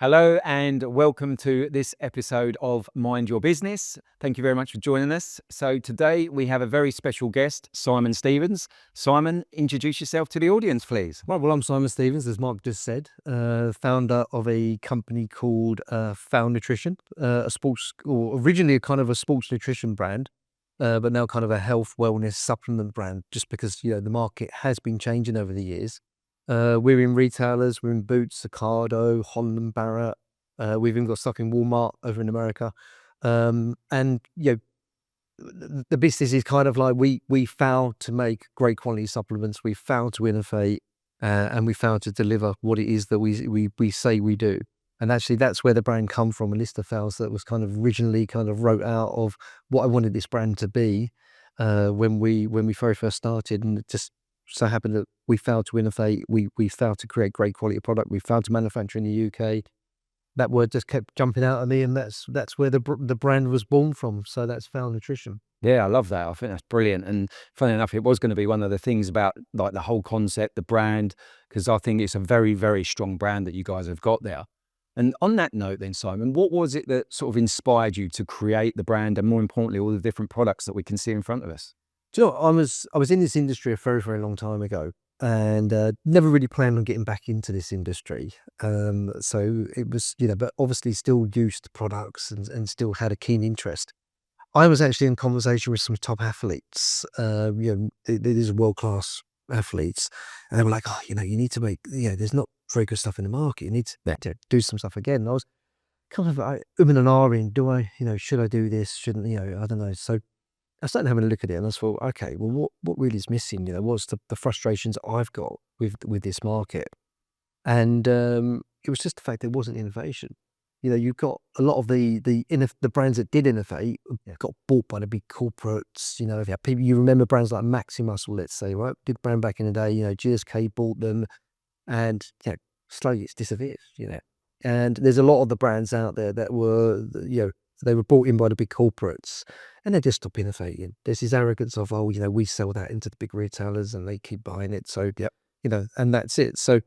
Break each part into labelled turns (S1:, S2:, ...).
S1: Hello and welcome to this episode of Mind Your Business. Thank you very much for joining us. So, today we have a very special guest, Simon Stevens. Simon, introduce yourself to the audience, please.
S2: Right, well, I'm Simon Stevens, as Mark just said, founder of a company called Found Nutrition, or originally a kind of a sports nutrition brand, but now kind of a health wellness supplement brand, just because the market has been changing over the years. We're in retailers, we're in Boots, Ocado, Holland and Barrett. We've even got stuff in Walmart over in America, and the business is kind of like we failed to make great quality supplements. We failed to innovate, and we failed to deliver what it is that we say we do. And actually, that's where the brand come from. A list of fails that was kind of originally kind of wrote out of what I wanted this brand to be when we very first started, and it just so happened that we failed to innovate. We failed to create great quality product. We failed to manufacture in the UK. That word just kept jumping out at me, and that's where the brand was born from. So that's Found Nutrition.
S1: Yeah, I love that. I think that's brilliant. And funny enough, it was going to be one of the things about like the whole concept, the brand, because I think it's a very, very strong brand that you guys have got there. And on that note, then, Simon, what was it that sort of inspired you to create the brand and more importantly, all the different products that we can see in front of us?
S2: Do you know, I was in this industry a very, very long time ago, and never really planned on getting back into this industry. So it was, but obviously still used products and still had a keen interest. I was actually in conversation with some top athletes, these are world-class athletes, and they were like, "Oh, you need to make, there's not very good stuff in the market. You need to do some stuff again." And I was kind of like, and ahhing, do I, should I do this? Shouldn't, I don't know. So I started having a look at it, and I thought, okay, well, what really is missing? What's the frustrations I've got with this market? And it was just the fact there wasn't innovation. You've got a lot of the brands that did innovate got bought by the big corporates. If you have people, you remember brands like Maximuscle, let's say, right? Big brand back in the day. GSK bought them, and slowly it's disappeared. And there's a lot of the brands out there that were, they were brought in by the big corporates, and they just stop innovating. There's this arrogance of, oh, we sell that into the big retailers and they keep buying it. So, and that's it. So,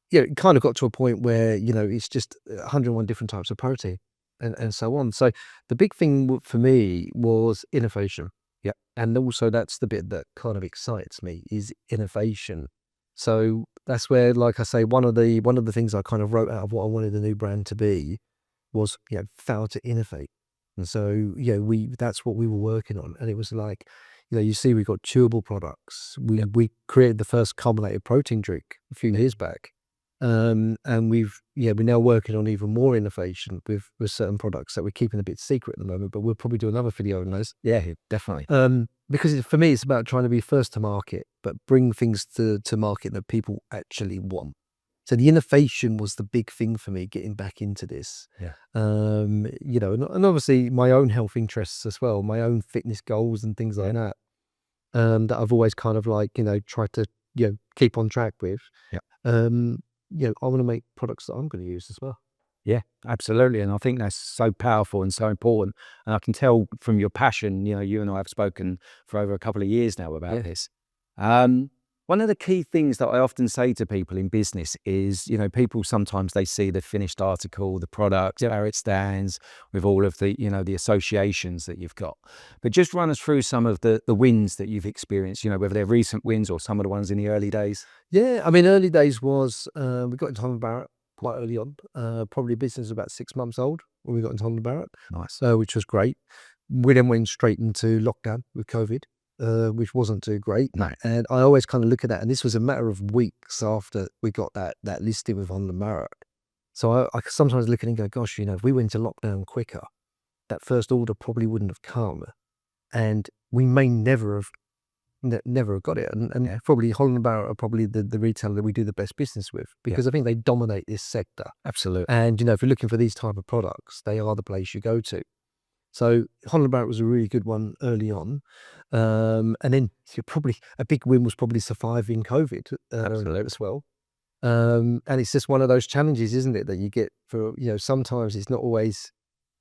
S2: it kind of got to a point where, it's just 101 different types of protein and so on. So the big thing for me was innovation. Yeah. And also that's the bit that kind of excites me is innovation. So that's where, like I say, one of the things I kind of wrote out of what I wanted the new brand to be was, fail to innovate. And so, that's what we were working on. And it was like, you see, we got chewable products. We created the first carbonated protein drink a few years back. And we're now working on even more innovation with certain products that we're keeping a bit secret at the moment, but we'll probably do another video on those.
S1: Yeah, definitely.
S2: Because for me, it's about trying to be first to market, but bring things to market that people actually want. So the innovation was the big thing for me getting back into this.
S1: Yeah.
S2: And obviously my own health interests as well, my own fitness goals and things like that, that I've always kind of like, tried to, keep on track with.
S1: Yeah.
S2: I want to make products that I'm going to use as well.
S1: Yeah, absolutely. And I think that's so powerful and so important. And I can tell from your passion, you and I have spoken for over a couple of years now about this. One of the key things that I often say to people in business is, people sometimes they see the finished article, the product, where it stands with all of the, the associations that you've got. But just run us through some of the wins that you've experienced, whether they're recent wins or some of the ones in the early days.
S2: Yeah, I mean, early days was, we got into Holland Barrett quite early on. Probably business was about 6 months old when we got into Holland Barrett.
S1: Nice.
S2: Which was great. We then went straight into lockdown with COVID. Which wasn't too great.
S1: No.
S2: And I always kind of look at that, and this was a matter of weeks after we got that listing with Holland Barrett. So I sometimes look at it and go, gosh, if we went to lockdown quicker, that first order probably wouldn't have come, and we may never have got it. And probably Holland Barrett are probably the retailer that we do the best business with, because I think they dominate this sector.
S1: Absolutely.
S2: And if you're looking for these type of products, they are the place you go to. So Holland Barrett was a really good one early on, and then probably a big win was probably surviving COVID as well. And it's just one of those challenges, isn't it, that you get for sometimes it's not always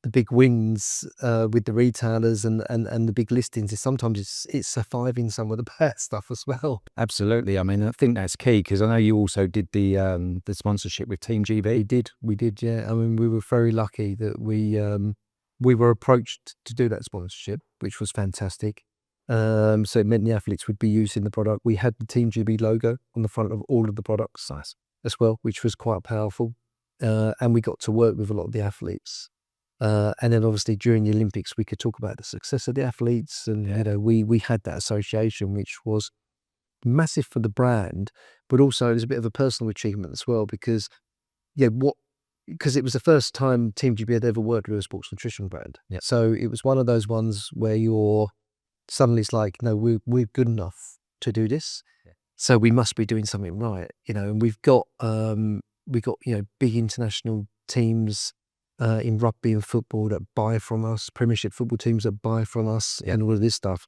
S2: the big wins with the retailers and the big listings is sometimes it's surviving some of the bad stuff as well.
S1: Absolutely. I mean, I think that's key because I know you also did the sponsorship with Team GB.
S2: We did, yeah. I mean, we were very lucky that we were approached to do that sponsorship, which was fantastic. So it meant the athletes would be using the product. We had the Team GB logo on the front of all of the products as well, which was quite powerful. And we got to work with a lot of the athletes. And then obviously during the Olympics, we could talk about the success of the athletes. And, you know, we had that association, which was massive for the brand, but also it was a bit of a personal achievement as well because, yeah, because it was the first time Team GB had ever worked with a sports nutrition brand.
S1: Yeah.
S2: So it was one of those ones where suddenly it's like, no, we're good enough to do this.
S1: Yeah.
S2: So we must be doing something right, you know, and we've got, you know, big international teams in rugby and football that buy from us, Premiership football teams that buy from us and all of this stuff.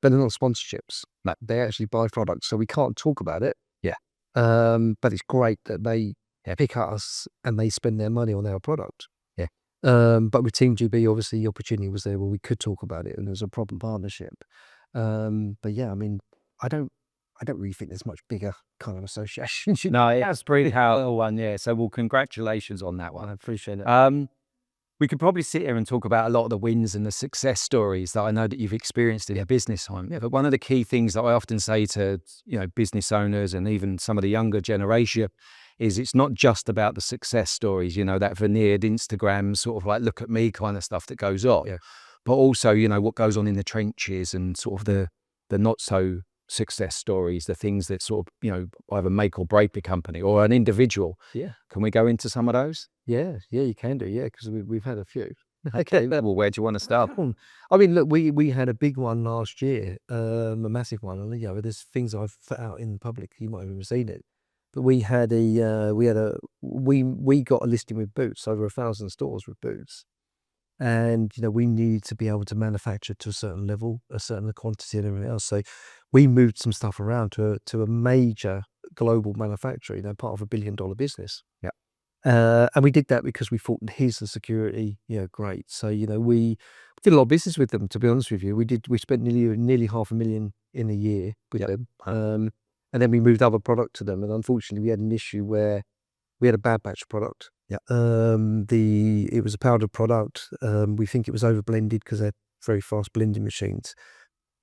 S2: But they're not sponsorships.
S1: No.
S2: They actually buy products. So we can't talk about it.
S1: Yeah.
S2: But it's great that they pick us and they spend their money on our product.
S1: Yeah.
S2: But with Team GB, obviously the opportunity was there where we could talk about it and there was a proper partnership. But yeah, I mean, I don't really think there's much bigger kind of association.
S1: No, it's a pretty powerful one, yeah. So, well, congratulations on that one.
S2: I appreciate it.
S1: We could probably sit here and talk about a lot of the wins and the success stories that I know that you've experienced in your business time. Yeah. But one of the key things that I often say to, you know, business owners and even some of the younger generation is it's not just about the success stories, you know, that veneered Instagram sort of like look at me kind of stuff that goes on, but also, you know, what goes on in the trenches and sort of the not so success stories, the things that sort of, you know, either make or break the company or an individual.
S2: Yeah.
S1: Can we go into some of those?
S2: Yeah, you can do. Yeah, because we've had a few.
S1: Okay, well, where do you want to start?
S2: I mean, look, we had a big one last year, a massive one. And, you know, there's things I've put out in public. You might have even seen it, but we got a listing with Boots, over 1,000 stores with Boots, and you know we needed to be able to manufacture to a certain level, a certain quantity, and everything else. So we moved some stuff around to a major global manufacturer, you know, part of $1 billion business.
S1: Yeah.
S2: And we did that because we thought, here's the security, great. So, you know, we did a lot of business with them, to be honest with you. We spent nearly $500,000 in a year with them. And then we moved other product to them. And unfortunately, we had an issue where we had a bad batch of product.
S1: Yeah.
S2: It was a powdered product. We think it was over blended because they're very fast blending machines.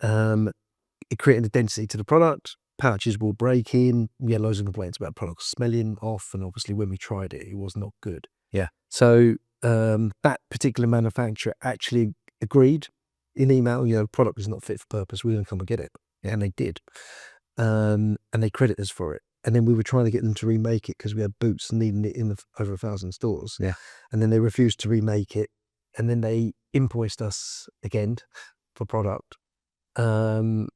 S2: It created a density to the product. Pouches will break in. We had loads of complaints about products smelling off, and obviously when we tried it, it was not good.
S1: Yeah.
S2: So that particular manufacturer actually agreed in email, you know, the product is not fit for purpose. We're going to come and get it. Yeah, and they did. And they credit us for it. And then we were trying to get them to remake it because we had Boots needing it in over 1,000 stores.
S1: Yeah.
S2: And then they refused to remake it. And then they invoiced us again for product. And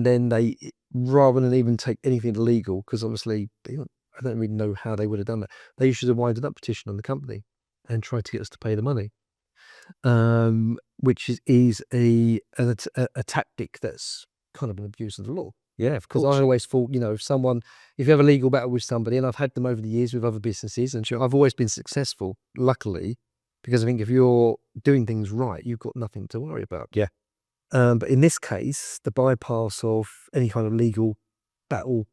S2: then they, rather than even take anything legal, because obviously I don't really know how they would have done that, they issued a winding up petition on the company and tried to get us to pay the money, which is a tactic that's kind of an abuse of the law.
S1: Yeah, of course.
S2: Because I always thought, you know, if you have a legal battle with somebody, and I've had them over the years with other businesses, and I've always been successful, luckily, because I think if you're doing things right, you've got nothing to worry about.
S1: Yeah.
S2: But in this case, the bypass of any kind of legal battle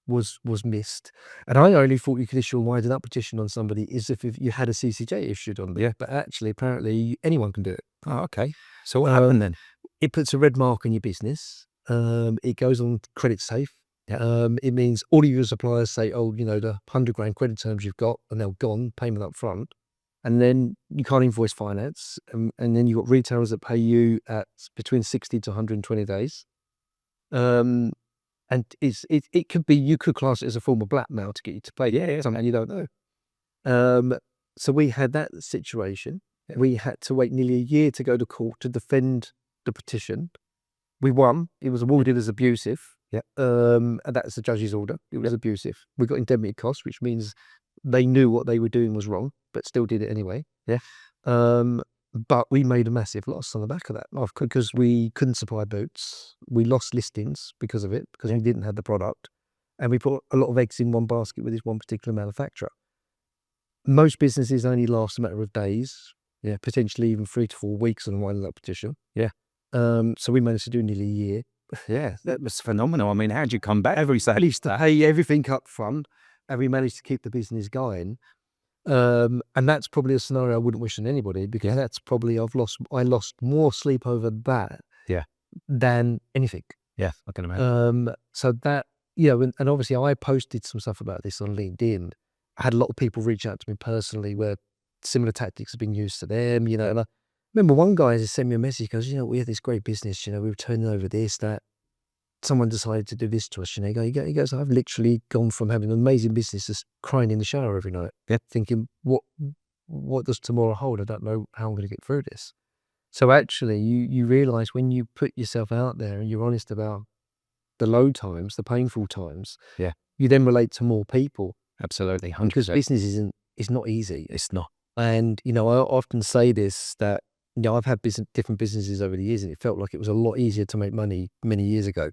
S2: was missed. And I only thought you could issue a winding up petition on somebody is if you had a CCJ issued on them.
S1: Yeah.
S2: But actually, apparently, anyone can do it.
S1: Oh, okay. So what happened then?
S2: It puts a red mark on your business. It goes on credit safe.
S1: Yeah.
S2: It means all of your suppliers say, oh, you know, the 100 grand credit terms you've got are now gone, payment up front. And then you can't invoice finance. And then you've got retailers that pay you at between 60 to 120 days. And it could be, you could class it as a form of blackmail to get you to pay.
S1: Yeah.
S2: Something you don't know. So we had that situation.
S1: Yeah.
S2: We had to wait nearly a year to go to court to defend the petition. We won. It was awarded as abusive.
S1: Yeah.
S2: And that's the judge's order. It was abusive. We got indemnity costs, which means they knew what they were doing was wrong, but still did it anyway.
S1: Yeah.
S2: But we made a massive loss on the back of that because we couldn't supply Boots. We lost listings because of it, because we didn't have the product. And we put a lot of eggs in one basket with this one particular manufacturer. Most businesses only last a matter of days. Yeah, potentially even 3 to 4 weeks on winding up petition.
S1: Yeah.
S2: So we managed to do nearly a year.
S1: Yeah, that was phenomenal. I mean, how'd you come back?
S2: Managed to pay everything up front, and we managed to keep the business going. And that's probably a scenario I wouldn't wish on anybody, because that's probably I lost more sleep over that
S1: Yeah.
S2: than anything.
S1: Yeah, I can imagine.
S2: So that, you know, and obviously I posted some stuff about this on LinkedIn. I had a lot of people reach out to me personally where similar tactics have been used to them, you know. And I remember one guy just sent me a message, he goes, you know, we had this great business, you know, we were turning over this, that. Someone decided to do this to us, you know. He goes, I've literally gone from having an amazing business to crying in the shower every night, thinking, what does tomorrow hold? I don't know how I'm going to get through this. So actually, you realize when you put yourself out there and you're honest about the low times, the painful times,
S1: Yeah.
S2: you then relate to more people.
S1: Absolutely, 100%.
S2: Because business is not easy.
S1: It's not.
S2: And, you know, I often say this, that, you know, I've had different businesses over the years, and it felt like it was a lot easier to make money many years ago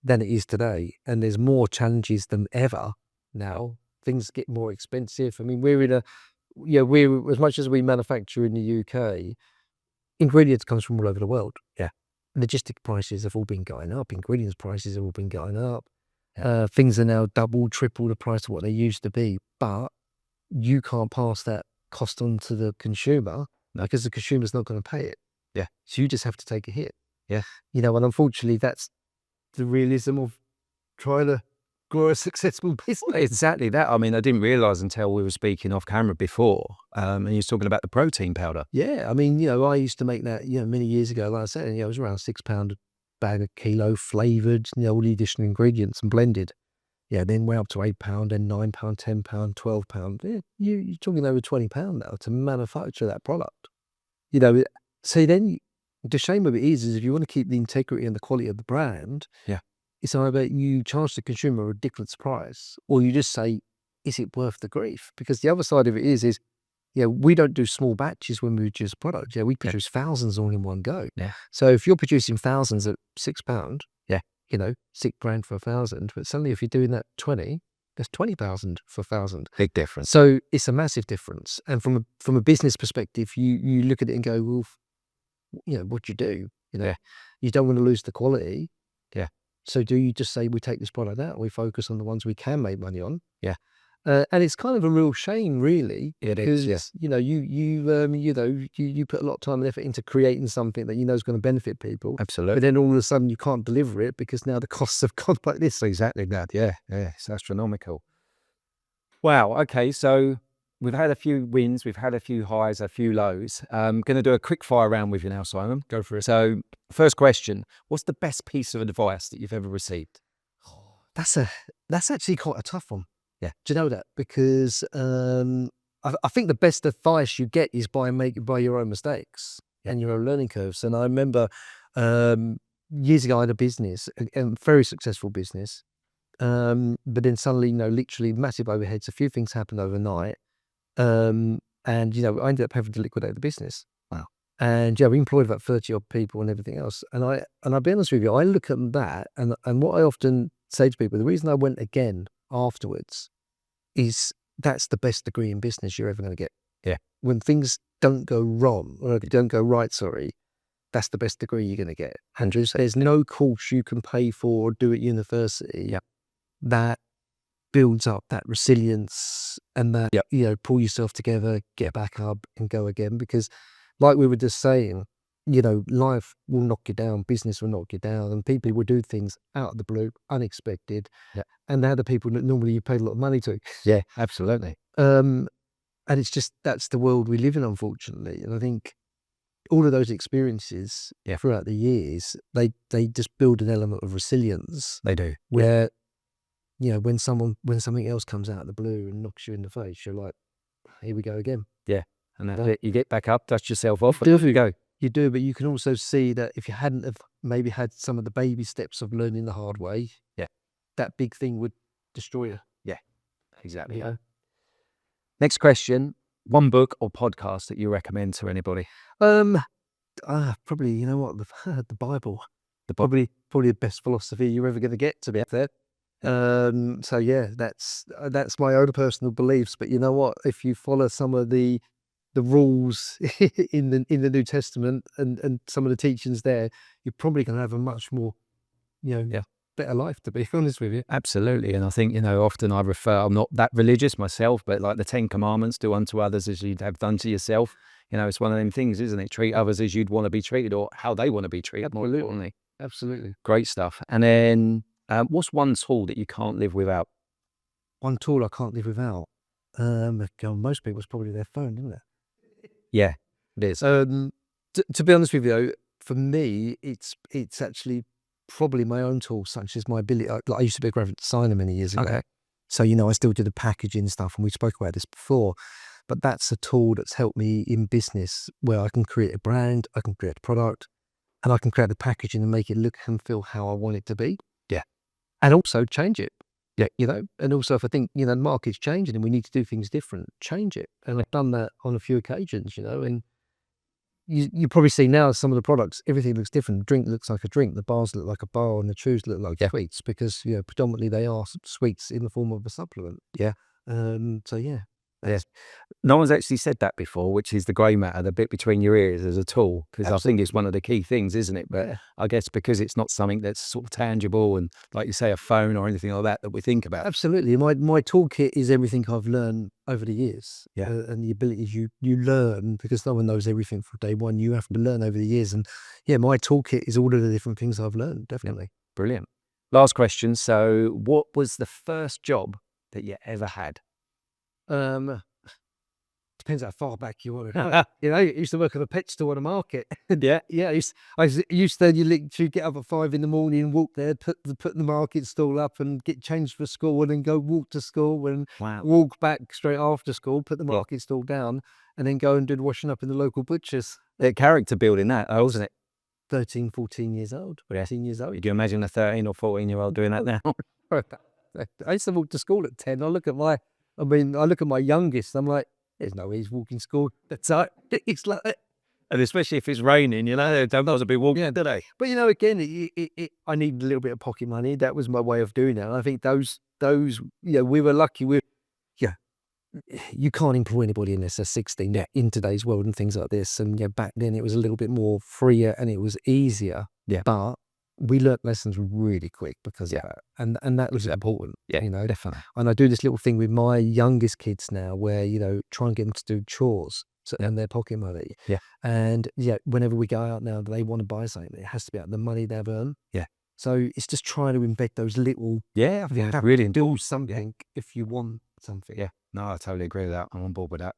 S2: than it is today. And there's more challenges than ever now. Things get more expensive. I mean, we're as much as we manufacture in the UK, ingredients comes from all over the world.
S1: Yeah.
S2: Logistic prices have all been going up. Ingredients prices have all been going up. Things are now double, triple the price of what they used to be. But you can't pass that cost on to the consumer, because the consumer's not going to pay it.
S1: Yeah.
S2: So you just have to take a hit.
S1: Yeah.
S2: You know, and unfortunately, that's the realism of trying to grow a successful business.
S1: Exactly that. I mean, I didn't realise until we were speaking off camera before, and you were talking about the protein powder.
S2: Yeah. I mean, you know, I used to make that, you know, many years ago, like I said, you know, it was around £6 a bag a kilo, flavoured, you know, all the additional ingredients and blended. Yeah, then went up to £8, then £9, £10, £12. Yeah, you're talking over £20 now to manufacture that product. You know, so then the shame of it is if you want to keep the integrity and the quality of the brand, it's either you charge the consumer a ridiculous price, or you just say, is it worth the grief? Because the other side of it is, yeah, we don't do small batches when we produce products. Yeah, we produce thousands all in one go.
S1: Yeah.
S2: So if you're producing thousands at £6, you know, £6,000 for 1,000, but suddenly if you're doing that 20, that's 20,000 for 1,000.
S1: Big difference.
S2: So it's a massive difference. And from a business perspective, you look at it and go, well, you know, what do you do? You know, you don't want to lose the quality.
S1: Yeah.
S2: So do you just say, we take this product out, we focus on the ones we can make money on?
S1: Yeah.
S2: And it's kind of a real shame, really.
S1: It is,
S2: because, you know, you put a lot of time and effort into creating something that you know is going to benefit people.
S1: Absolutely.
S2: But then all of a sudden you can't deliver it because now the costs have gone like this.
S1: Exactly that. Yeah. It's astronomical. Wow. Okay. So we've had a few wins, we've had a few highs, a few lows. I'm going to do a quick fire round with you now, Simon.
S2: Go for it.
S1: So first question, what's the best piece of advice that you've ever received?
S2: That's actually quite a tough one.
S1: Yeah.
S2: Do you know that? Because I think the best advice you get is by your own mistakes and your own learning curves. And I remember years ago I had a business, a very successful business, but then suddenly, you know, literally massive overheads. A few things happened overnight, and you know, I ended up having to liquidate the business.
S1: Wow.
S2: And yeah, we employed about 30 odd people and everything else. And I'll be honest with you, I look at that and what I often say to people, the reason I went again afterwards is that's the best degree in business you're ever going to get.
S1: Yeah.
S2: When things don't go wrong, or don't go right, that's the best degree you're going to get, Andrew. So there's no course you can pay for or do at university that builds up that resilience and that, you know, pull yourself together, get back up and go again. Because like we were just saying, you know, life will knock you down, business will knock you down, and people will do things out of the blue, unexpected.
S1: Yeah.
S2: And they're the people that normally you paid a lot of money to.
S1: Yeah, absolutely.
S2: And it's just, that's the world we live in, unfortunately. And I think all of those experiences throughout the years, they just build an element of resilience.
S1: They do.
S2: Where, you know, when something else comes out of the blue and knocks you in the face, you're like, here we go again.
S1: Yeah. And that's it. You get back up, dust yourself off,
S2: Do
S1: and you go.
S2: You do, but you can also see that if you hadn't have maybe had some of the baby steps of learning the hard way, that big thing would destroy you.
S1: Yeah, exactly.
S2: You know?
S1: Next question, one book or podcast that you recommend to anybody?
S2: Probably, you know what, the Bible. Probably the best philosophy you're ever going to get, to be up there. So yeah, that's my own personal beliefs. But you know what? If you follow some of the the rules in the New Testament and some of the teachings there, you're probably going to have a much more, better life, to be honest with you.
S1: Absolutely. And I think, often I refer, I'm not that religious myself, but like the 10 Commandments, do unto others as you'd have done to yourself. It's one of them things, isn't it? Treat others as you'd want to be treated, or how they want to be treated, more importantly.
S2: Absolutely.
S1: Great stuff. And then what's one tool that you can't live without?
S2: One tool I can't live without. Most people's probably their phone, isn't it?
S1: Yeah, it is.
S2: To be honest with you, for me, it's actually probably my own tool, such as my ability. I used to be a graphic designer many years ago.
S1: Okay.
S2: So, I still do the packaging stuff, and we spoke about this before. But that's a tool that's helped me in business, where I can create a brand, I can create a product, and I can create the packaging and make it look and feel how I want it to be.
S1: Yeah.
S2: And also change it.
S1: Yeah.
S2: And also if I think, the market's changing and we need to do things different, change it. And I've done that on a few occasions, and you probably see now some of the products, everything looks different. The drink looks like a drink, the bars look like a bar, and the chews look like sweets, because, predominantly they are sweets in the form of a supplement.
S1: Yeah.
S2: So yeah.
S1: Yes. No one's actually said that before, which is the grey matter, the bit between your ears as a tool, because I think it's one of the key things, isn't it? But I guess because it's not something that's sort of tangible and, like you say, a phone or anything like that we think about.
S2: Absolutely. My toolkit is everything I've learned over the years.
S1: Yeah.
S2: And the abilities you learn, because no one knows everything from day one. You have to learn over the years. And yeah, my toolkit is all of the different things I've learned, definitely.
S1: Brilliant. Last question. So what was the first job that you ever had?
S2: Depends how far back you want to. I used to work at a pet store on a market.
S1: Yeah.
S2: Yeah, I used to literally get up at 5 a.m, walk there, put the market stall up, and get changed for school, and then go walk to school, and walk back straight after school, put the market stall down, and then go and do the washing up in the local butchers.
S1: Character building that, wasn't it?
S2: 13, 14 years old, 13 years old.
S1: Could you imagine a 13 or 14-year-old doing that now?
S2: I used to walk to school at 10. I look at my youngest, I'm like, there's no way he's walking school. That's right. It's like,
S1: and especially if it's raining, they don't know to be walking today.
S2: But again, I need a little bit of pocket money. That was my way of doing it. And I think those, we were lucky. You can't employ anybody unless they're 16 in today's world and things like this. And back then it was a little bit more freer and it was easier.
S1: Yeah.
S2: But we learnt lessons really quick because of that. And that was important.
S1: Yeah, definitely.
S2: And I do this little thing with my youngest kids now where, try and get them to do chores and their pocket money.
S1: Yeah.
S2: And whenever we go out now, they want to buy something, it has to be out of the money they've earned.
S1: Yeah.
S2: So it's just trying to embed those little,
S1: I think that's really
S2: do something if you want something.
S1: Yeah. No, I totally agree with that. I'm on board with that.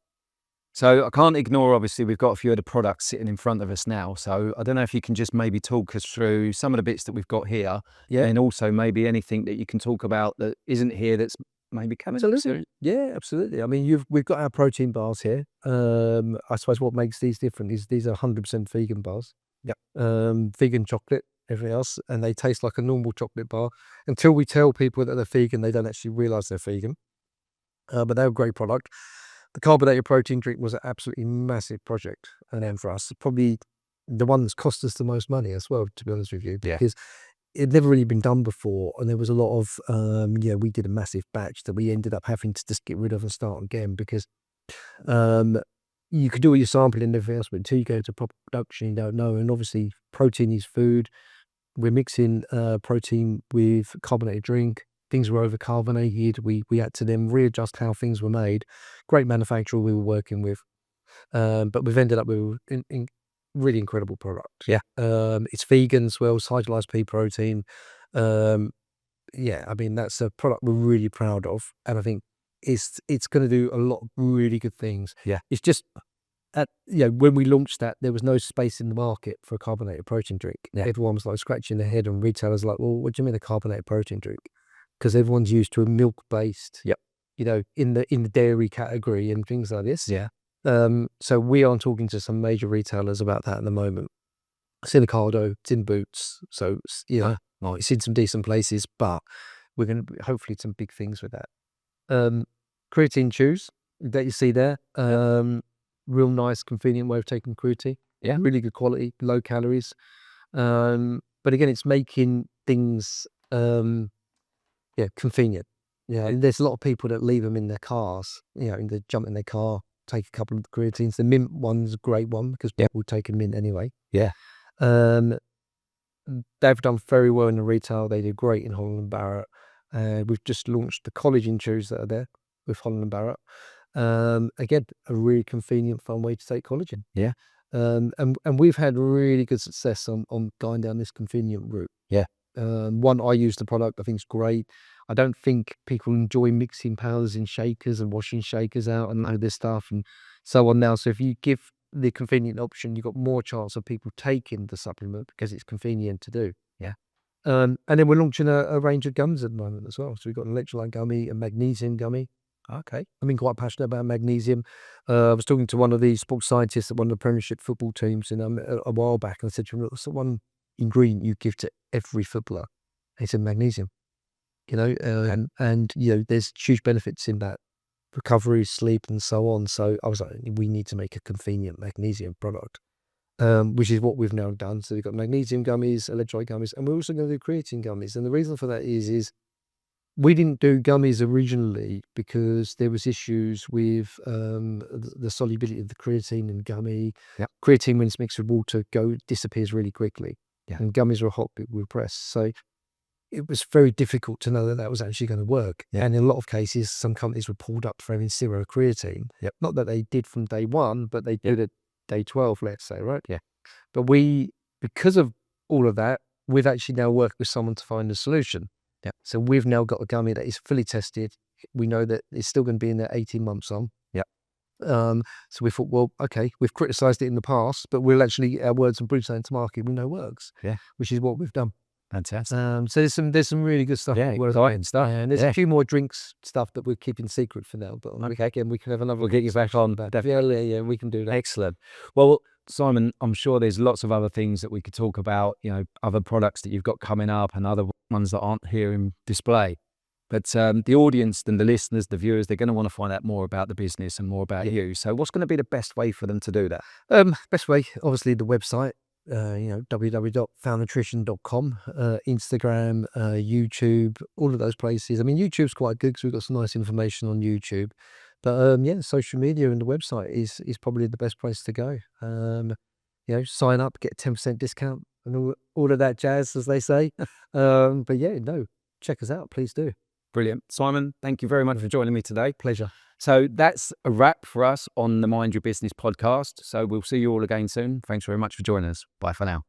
S1: So I can't ignore, obviously, we've got a few of the products sitting in front of us now. So I don't know if you can just maybe talk us through some of the bits that we've got here.
S2: Yeah.
S1: And also maybe anything that you can talk about that isn't here that's maybe coming soon.
S2: Yeah, absolutely. I mean, we've got our protein bars here. I suppose what makes these different is these are 100% vegan bars.
S1: Yep.
S2: Vegan chocolate, everything else. And they taste like a normal chocolate bar. Until we tell people that they're vegan, they don't actually realize they're vegan. But they're a great product. The carbonated protein drink was an absolutely massive project, and then for us, probably the one that's cost us the most money as well, to be honest with you, because it had never really been done before, and there was a lot of we did a massive batch that we ended up having to just get rid of and start again, because you could do all your sampling and everything else, but until you go to proper production, you don't know. And obviously, protein is food. We're mixing protein with carbonated drink. Things were overcarbonated. We had to then readjust how things were made. Great manufacturer we were working with, but we've ended up with in really incredible product.
S1: Yeah.
S2: It's vegan as well, hydrolyzed pea protein. I mean, that's a product we're really proud of, and I think it's going to do a lot of really good things.
S1: Yeah.
S2: It's just when we launched that, there was no space in the market for a carbonated protein drink.
S1: Yeah.
S2: Everyone was like scratching their head, and retailers like, well, what do you mean a carbonated protein drink? Because everyone's used to a milk-based, in the dairy category and things like this.
S1: Yeah.
S2: So we are talking to some major retailers about that at the moment. It's in Ocado, it's in Boots. So, it's in some decent places, but we're going to hopefully some big things with that. Creatine chews that you see there. Real nice, convenient way of taking creatine.
S1: Yeah.
S2: Really good quality, low calories. But again, it's making things... convenient. And there's a lot of people that leave them in their cars, they jump in their car take a couple of the creatines. The mint one's a great one because people will take a mint anyway.
S1: Yeah.
S2: They've done very well in the retail. They do great in Holland and Barrett. We've just launched the collagen chews that are there with Holland and Barrett. Again, a really convenient, fun way to take collagen.
S1: Yeah.
S2: And we've had really good success on going down this convenient route.
S1: Yeah.
S2: One, I use the product. I think it's great. I don't think people enjoy mixing powders in shakers and washing shakers out and all this stuff and so on now. So if you give the convenient option, you've got more chance of people taking the supplement because it's convenient to do.
S1: Yeah.
S2: And then we're launching a range of gummies at the moment as well. So we've got an electrolyte gummy, a magnesium gummy.
S1: Okay.
S2: I've been quite passionate about magnesium. I was talking to one of the sports scientists at one of the Premiership football teams a while back, and I said to him, "What's the one ingredient you give to every footballer?" And he said, "Magnesium." And there's huge benefits in that, recovery, sleep, and so on. So I was like, we need to make a convenient magnesium product, which is what we've now done. So we've got magnesium gummies, electrolyte gummies, and we're also going to do creatine gummies. And the reason for that is we didn't do gummies originally because there was issues with the solubility of the creatine in gummy.
S1: Yep.
S2: Creatine, when it's mixed with water, disappears really quickly.
S1: Yeah.
S2: And gummies are a hot bit with press. So it was very difficult to know that was actually going to work.
S1: Yeah.
S2: And in a lot of cases, some companies were pulled up for having zero creatine.
S1: Yep.
S2: Not that they did from day one, but they did at day 12, let's say, right?
S1: Yeah.
S2: But because of all of that, we've actually now worked with someone to find a solution.
S1: Yeah.
S2: So we've now got a gummy that is fully tested. We know that it's still going to be in there 18 months on.
S1: Yeah.
S2: So we thought, well, okay, we've criticised it in the past, but we'll actually, our words and proof into market, we know works.
S1: Yeah.
S2: Which is what we've done.
S1: Fantastic.
S2: So there's some really good stuff.
S1: Yeah, exciting stuff.
S2: And there's a few more drinks stuff that we're keeping secret for now. But
S1: Okay.
S2: again, we can have another.
S1: We'll get you back on.
S2: Yeah, we can do that.
S1: Excellent. Well, Simon, I'm sure there's lots of other things that we could talk about, other products that you've got coming up and other ones that aren't here in display. But the audience and the listeners, the viewers, they're going to want to find out more about the business and more about you. So what's going to be the best way for them to do that?
S2: Best way, obviously, the website, www.foundnutrition.com, Instagram, YouTube, all of those places. I mean, YouTube's quite good because we've got some nice information on YouTube. But social media and the website is probably the best place to go. Sign up, get a 10% discount and all of that jazz, as they say. But check us out, please do.
S1: Brilliant. Simon, thank you very much for joining me today.
S2: Pleasure.
S1: So that's a wrap for us on the Mind Your Business podcast. So we'll see you all again soon. Thanks very much for joining us. Bye for now.